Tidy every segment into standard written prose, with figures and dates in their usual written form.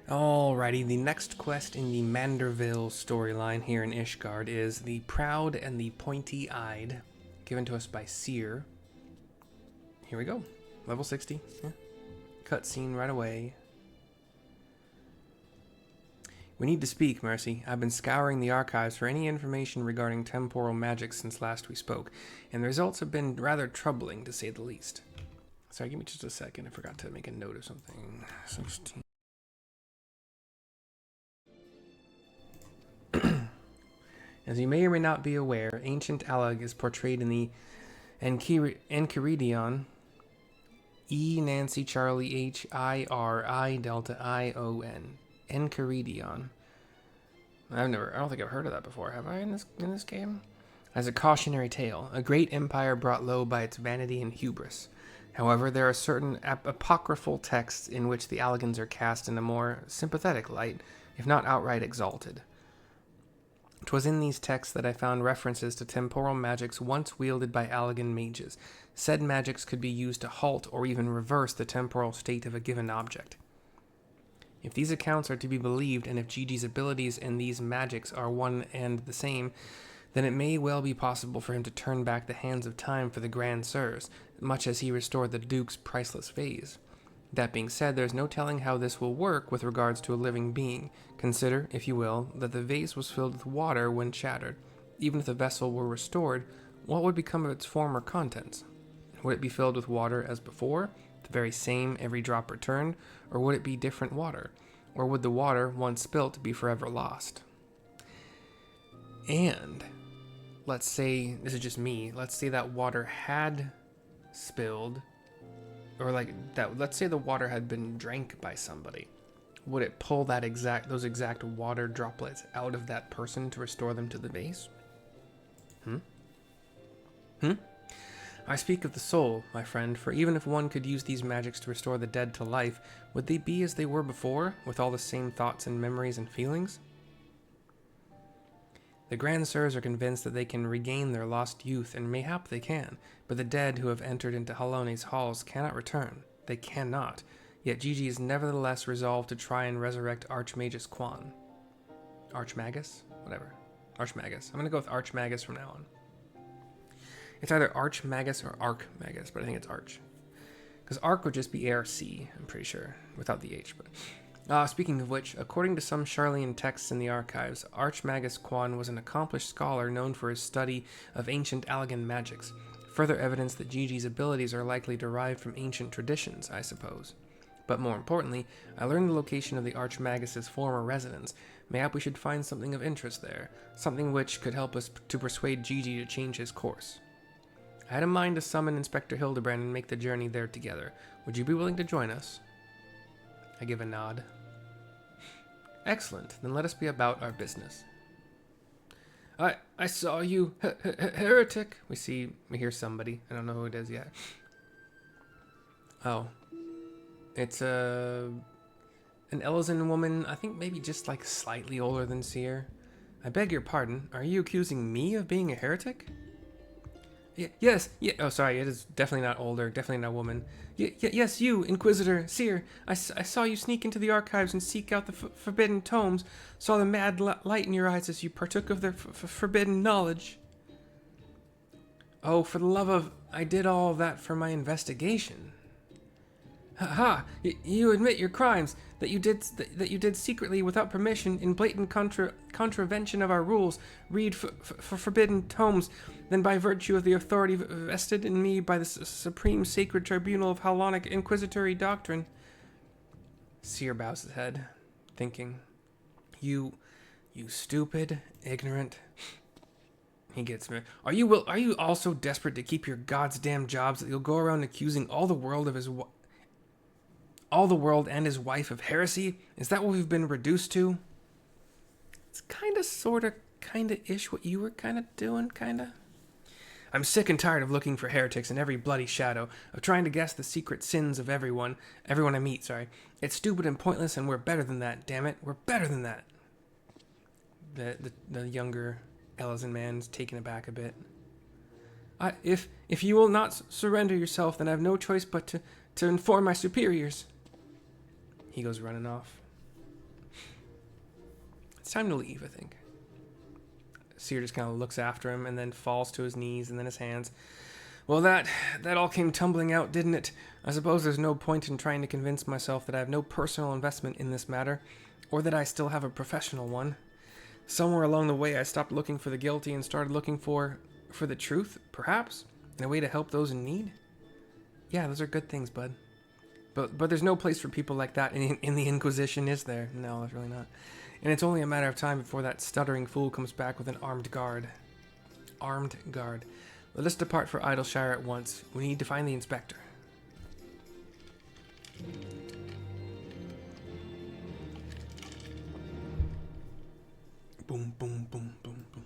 Alrighty, the next quest in the Manderville storyline here in Ishgard is The Proud and the Pointy-eyed, given to us by Seer. Here we go. Level 60. Yeah. Cutscene right away. We need to speak, Mercy. I've been scouring the archives for any information regarding temporal magic since last we spoke, and the results have been rather troubling, to say the least. Sorry, give me just a second. I forgot to make a note of something. 16. As you may or may not be aware, ancient Allag is portrayed in the Enchiridion, E Nancy Charlie H I R I Delta I O N. Enchiridion. I don't think I've heard of that before, have I, in this game? As a cautionary tale, a great empire brought low by its vanity and hubris. However, there are certain apocryphal texts in which the Allagans are cast in a more sympathetic light, if not outright exalted. 'Twas in these texts that I found references to temporal magics once wielded by Allagan mages. Said magics could be used to halt or even reverse the temporal state of a given object. If these accounts are to be believed, and if Gigi's abilities and these magics are one and the same, then it may well be possible for him to turn back the hands of time for the Grand Sirs, much as he restored the Duke's priceless vase. That being said, there's no telling how this will work with regards to a living being. Consider, if you will, that the vase was filled with water when shattered. Even if the vessel were restored, what would become of its former contents? Would it be filled with water as before, the very same every drop returned, or would it be different water? Or would the water, once spilt, be forever lost? And, let's say, this is just me, let's say that water had spilled, or let's say the water had been drank by somebody. Would it pull those exact water droplets out of that person to restore them to the vase? I speak of the soul, my friend, for even if one could use these magics to restore the dead to life, would they be as they were before, with all the same thoughts and memories and feelings? The Grand Sirs are convinced that they can regain their lost youth, and mayhap they can, but the dead who have entered into Halone's halls cannot return. They cannot. Yet Gigi is nevertheless resolved to try and resurrect Archmagus Quan. Archmagus? Whatever. Archmagus. I'm going to go with Archmagus from now on. It's either Archmagus or Archmagus, but I think it's Arch. Because Arch would just be ARC, I'm pretty sure, without the H. But speaking of which, according to some Charlian texts in the archives, Archmagus Quan was an accomplished scholar known for his study of ancient Allagan magics. Further evidence that Gigi's abilities are likely derived from ancient traditions, I suppose. But more importantly, I learned the location of the Archmagus's former residence. Mayhap we should find something of interest there, something which could help us to persuade Gigi to change his course. I had in mind to summon Inspector Hildebrand and make the journey there together. Would you be willing to join us? I give a nod. Excellent, then let us be about our business. I saw you, heretic. We hear somebody. I don't know who it is yet. Oh. It's an Ellazan woman, I think maybe just like slightly older than Seer. I beg your pardon, are you accusing me of being a heretic? Yes, oh sorry, it is definitely not older, definitely not a woman. Yes, you, Inquisitor, Seer, I saw you sneak into the archives and seek out the forbidden tomes, saw the mad light in your eyes as you partook of their forbidden knowledge. Oh, for the love of, I did all that for my investigation. Ha! You admit your crimes, that you did secretly without permission in blatant contravention of our rules, read forbidden tomes, then by virtue of the authority vested in me by the supreme sacred tribunal of Halonic inquisitory doctrine. Seer bows his head, thinking, You stupid, ignorant. He gets me. Are you also desperate to keep your goddamn jobs that you'll go around accusing all the world and his wife of heresy? Is that what we've been reduced to? It's kinda, sorta, kinda-ish what you were kinda doing, kinda. I'm sick and tired of looking for heretics in every bloody shadow, of trying to guess the secret sins of everyone I meet, sorry. It's stupid and pointless, and we're better than that, damn it. We're better than that. The younger Ellazan man's taken aback a bit. If you will not surrender yourself, then I have no choice but to inform my superiors. He goes running off. It's time to leave, I think. Seer just kind of looks after him and then falls to his knees and then his hands. Well, that all came tumbling out, didn't it? I suppose there's no point in trying to convince myself that I have no personal investment in this matter, or that I still have a professional one. Somewhere along the way, I stopped looking for the guilty and started looking for the truth, perhaps, in a way to help those in need. Yeah, those are good things, bud. But there's no place for people like that in the Inquisition, is there? No, there's really not. And it's only a matter of time before that stuttering fool comes back with an armed guard. Armed guard. Let us depart for Idleshire at once. We need to find the inspector. Boom, boom, boom, boom, boom, boom.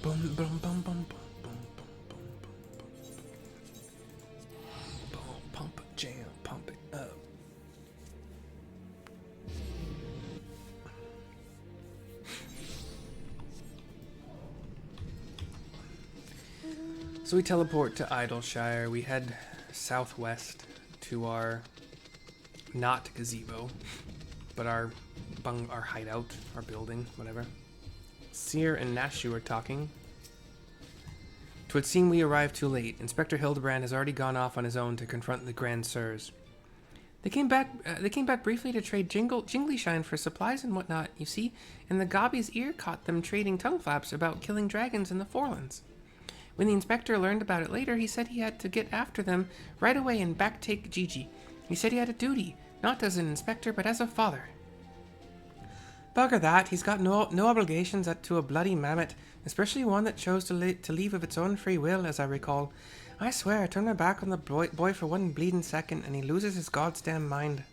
Boom, boom, boom, boom, boom, boom, boom, boom, boom, boom. Boom, pump, jam, pump it up. So we teleport to Idleshire. We head southwest to our not gazebo, but our hideout, our building, whatever. Seer and Nashu are talking. 'Twould seem we arrived too late. Inspector Hildebrand has already gone off on his own to confront the Grand Sirs. They came back briefly to trade jingly shine for supplies and whatnot, you see, and the Gobby's ear caught them trading tongue flaps about killing dragons in the Forelands. When the inspector learned about it later, he said he had to get after them right away and backtake Gigi. He said he had a duty, not as an inspector, but as a father. Bugger that, he's got no obligations to a bloody mammoth, especially one that chose to leave of its own free will, as I recall. I swear, I turned my back on the boy for one bleeding second, and he loses his goddamn mind.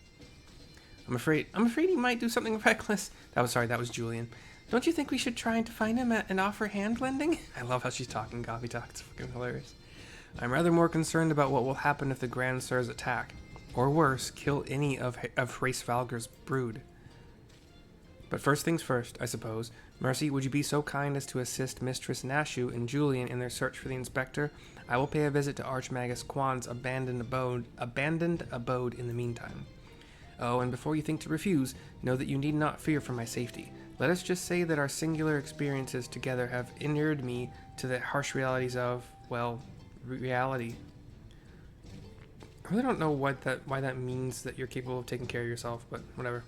I'm afraid he might do something reckless. That was Julian. Don't you think we should try to find him and offer hand-lending? I love how she's talking Gobby talk. It's fucking hilarious. I'm rather more concerned about what will happen if the Grand Sirs attack. Or worse, kill any of Hraesvalgar's brood. But first things first, I suppose. Mercy, would you be so kind as to assist Mistress Nashu and Julian in their search for the inspector? I will pay a visit to Archmagus Quan's abandoned abode in the meantime. Oh, and before you think to refuse, know that you need not fear for my safety. Let us just say that our singular experiences together have inured me to the harsh realities of, well, reality. I really don't know why that means that you're capable of taking care of yourself, but whatever.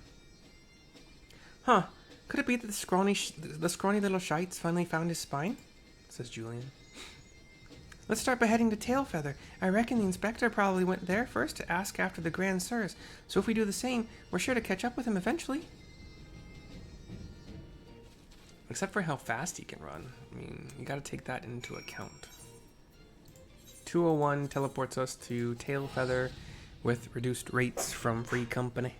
Huh, could it be that the scrawny little shites finally found his spine? Says Julian. Let's start by heading to Tailfeather. I reckon the inspector probably went there first to ask after the Grand Sirs, so if we do the same, we're sure to catch up with him eventually. Except for how fast he can run. I mean, you gotta take that into account. 201 teleports us to Tailfeather with reduced rates from Free Company.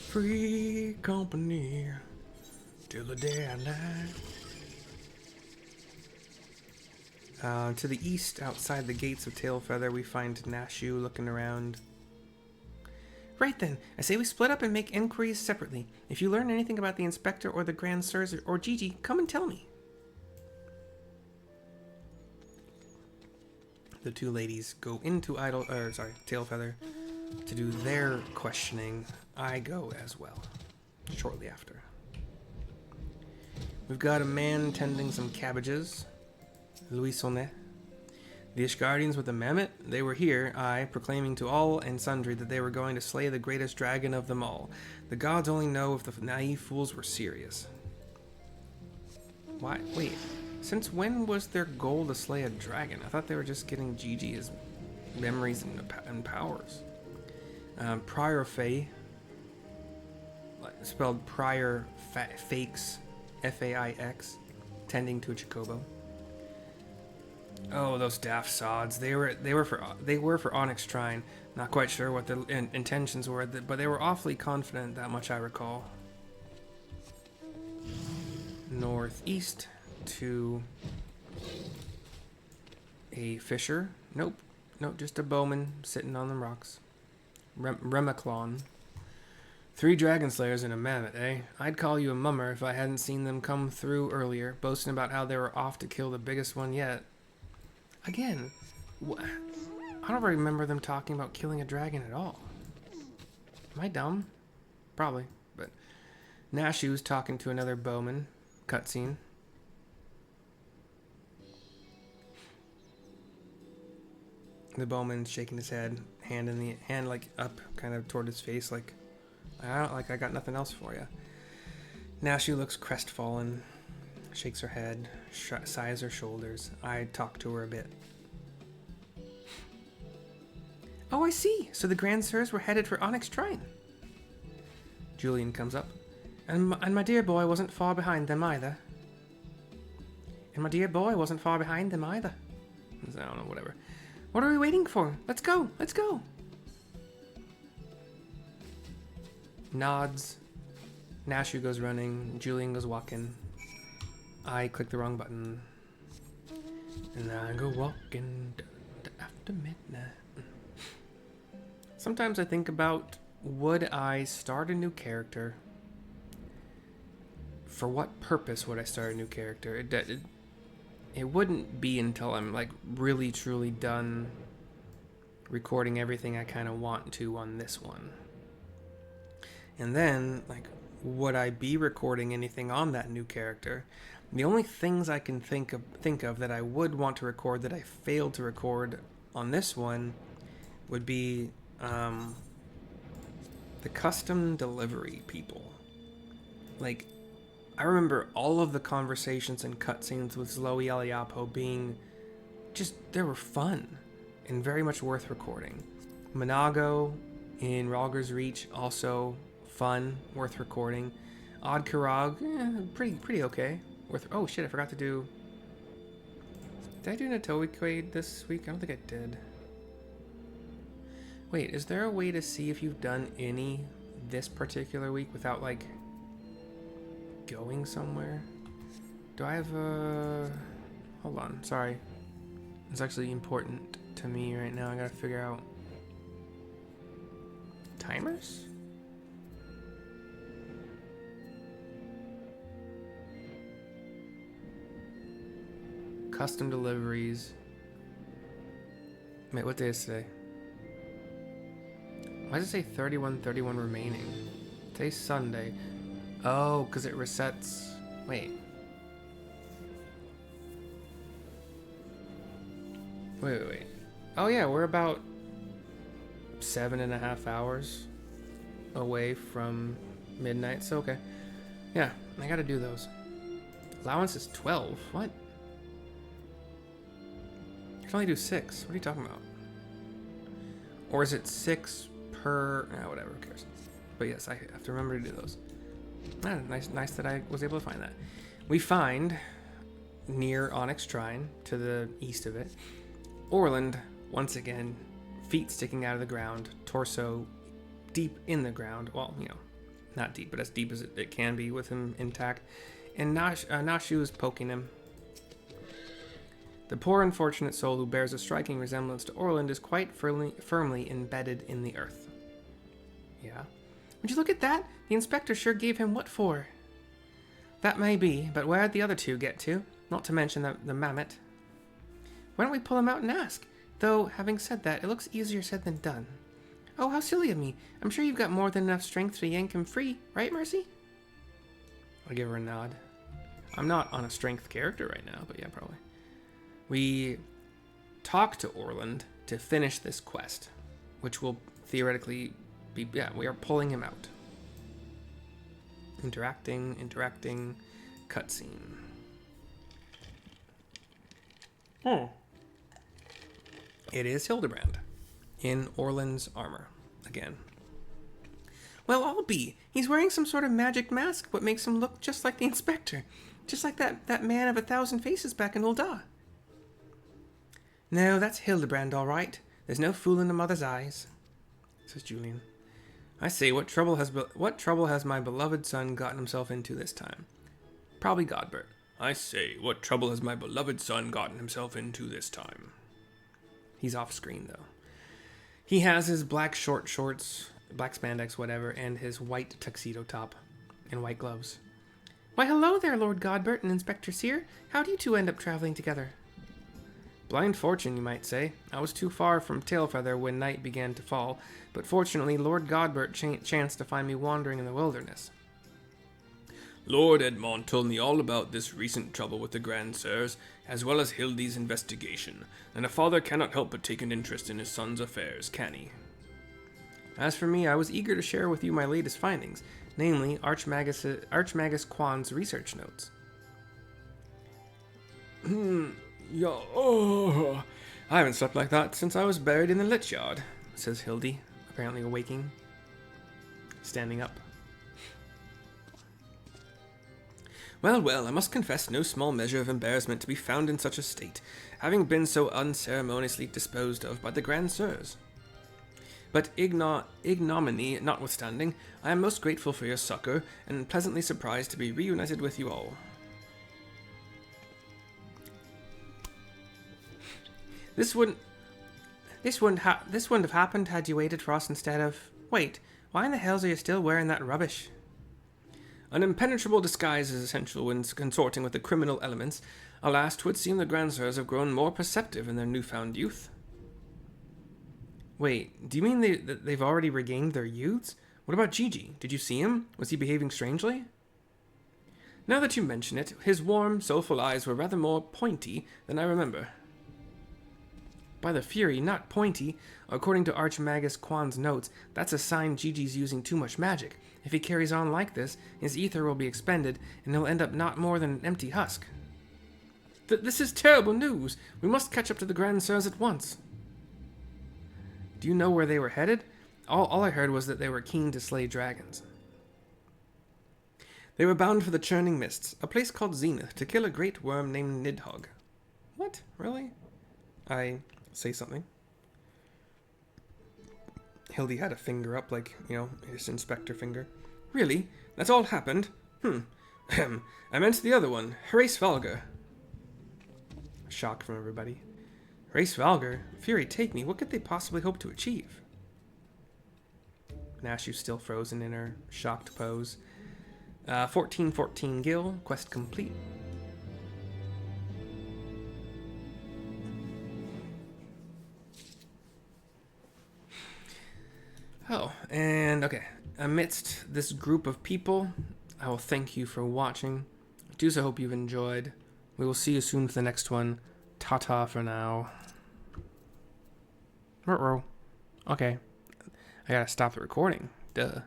Free Company till the day I die. To the east, outside the gates of Tailfeather, we find Nashu looking around. Right then, I say we split up and make inquiries separately. If you learn anything about the inspector or the Grand Sirs or Gigi, come and tell me. The two ladies go into Tailfeather to do their questioning. I go as well, shortly after. We've got a man tending some cabbages, Louis Sonnet. The Ishgardians with the mammoth, they were here, proclaiming to all and sundry that they were going to slay the greatest dragon of them all. The gods only know if the naive fools were serious. Why? Wait, since when was their goal to slay a dragon? I thought they were just getting Gigi his memories and powers. Prior Fae, spelled Prior Fakes, Faix, tending to a Chocobo. Oh, those daft sods. They were for Onyx Shrine. Not quite sure what their intentions were, but they were awfully confident, that much I recall. Northeast to a fisher. Nope, just a bowman sitting on the rocks. Remiclon. 3 dragon slayers and a mammoth, eh? I'd call you a mummer if I hadn't seen them come through earlier, boasting about how they were off to kill the biggest one yet. Again, I don't remember them talking about killing a dragon at all. Am I dumb? Probably, but Nashu's talking to another bowman. Cutscene. The bowman's shaking his head, hand like up, kind of toward his face, like I got nothing else for you. Nashu looks crestfallen, shakes her head, sighs her shoulders. I talk to her a bit. Oh, I see. So the Grand Sirs were headed for Onyx Shrine. Julian comes up. And my dear boy wasn't far behind them either. I don't know, whatever. What are we waiting for? Let's go. Nods. Nashu goes running. Julian goes walking. I click the wrong button. And I go walking after midnight. Sometimes I think about, would I start a new character? For what purpose would I start a new character? It wouldn't be until I'm like really truly done recording everything I kind of want to on this one. And then, like, would I be recording anything on that new character? The only things I can think of that I would want to record that I failed to record on this one would be the custom delivery people. Like, I remember all of the conversations and cutscenes with Zoe Aliapo being just, they were fun and very much worth recording. Monago in Ralger's Reach, also fun, worth recording. Odd Karag, pretty okay. Oh shit, I forgot to do... Did I do Natoe Quaid this week? I don't think I did. Wait, is there a way to see if you've done any this particular week without, like, going somewhere? Do I have a... Hold on, sorry. It's actually important to me right now. I gotta figure out... Timers? Custom deliveries. Wait, what day is today? Why does it say 31 remaining? Today's Sunday. Oh, because it resets. Wait. Wait. Oh yeah, we're about 7.5 hours away from midnight, so okay. Yeah, I gotta do those. Allowance is 12. What? I can only do 6. What are you talking about? Or is it 6 per... whatever, who cares. But yes, I have to remember to do those. Nice that I was able to find that. We find, near Onyx Shrine, to the east of it, Orland, once again, feet sticking out of the ground, torso deep in the ground. Well, you know, not deep, but as deep as it can be with him intact. And Nashu is poking him. The poor unfortunate soul who bears a striking resemblance to Orland is quite firmly embedded in the earth. Yeah. Would you look at that? The inspector sure gave him what for. That may be, but where'd the other two get to? Not to mention the mammoth. Why don't we pull him out and ask? Though, having said that, it looks easier said than done. Oh, how silly of me. I'm sure you've got more than enough strength to yank him free, right, Mercy? I give her a nod. I'm not on a strength character right now, but yeah, probably. We talk to Orland to finish this quest, which will theoretically be, yeah, we are pulling him out. Interacting, cutscene. It is Hildebrand in Orland's armor again. Well, I'll be. He's wearing some sort of magic mask, what makes him look just like the inspector. Just like that man of 1,000 faces back in Ul'dah. No, that's Hildebrand, all right. There's no fool in the mother's eyes, says Julian. I say, what trouble has my beloved son gotten himself into this time? Probably Godbert. I say, what trouble has my beloved son gotten himself into this time? He's off screen, though. He has his black short shorts, black spandex, whatever, and his white tuxedo top and white gloves. Why, hello there, Lord Godbert and Inspector Sear. How do you two end up traveling together? Blind fortune, you might say. I was too far from Tailfeather when night began to fall, but fortunately Lord Godbert chanced to find me wandering in the wilderness. Lord Edmond told me all about this recent trouble with the Grand Sirs, as well as Hildy's investigation, and a father cannot help but take an interest in his son's affairs, can he? As for me, I was eager to share with you my latest findings, namely Archmagus Quan's research notes. I haven't slept like that since I was buried in the lich yard, says Hildy, apparently awaking. Standing up. Well, I must confess no small measure of embarrassment to be found in such a state, having been so unceremoniously disposed of by the Grand Sirs. But ignominy notwithstanding, I am most grateful for your succor, and pleasantly surprised to be reunited with you all. This wouldn't have happened had you waited for us instead of... Wait, why in the hells are you still wearing that rubbish? An impenetrable disguise is essential when consorting with the criminal elements. Alas, 'twould seem the Grand Sirs have grown more perceptive in their newfound youth. Wait, do you mean they've already regained their youths? What about Gigi? Did you see him? Was he behaving strangely? Now that you mention it, his warm, soulful eyes were rather more pointy than I remember. By the Fury, not pointy. According to Archmagus Quan's notes, that's a sign Gigi's using too much magic. If he carries on like this, his ether will be expended, and he'll end up not more than an empty husk. This is terrible news! We must catch up to the Grand Sirs at once. Do you know where they were headed? All I heard was that they were keen to slay dragons. They were bound for the Churning Mists, a place called Zenith, to kill a great worm named Nidhogg. What? Really? I say something. Hildy had a finger up, like, his inspector finger. Really? That's all happened? I meant the other one, Hrace Valgar. Shock from everybody. Hrace Valgar? Fury, take me. What could they possibly hope to achieve? Nashu's still frozen in her shocked pose. 1414 Gil, quest complete. Oh, and okay. Amidst this group of people, I will thank you for watching. I do so hope you've enjoyed. We will see you soon for the next one. Ta-ta for now. Ruh-roh. Okay. I gotta stop the recording. Duh.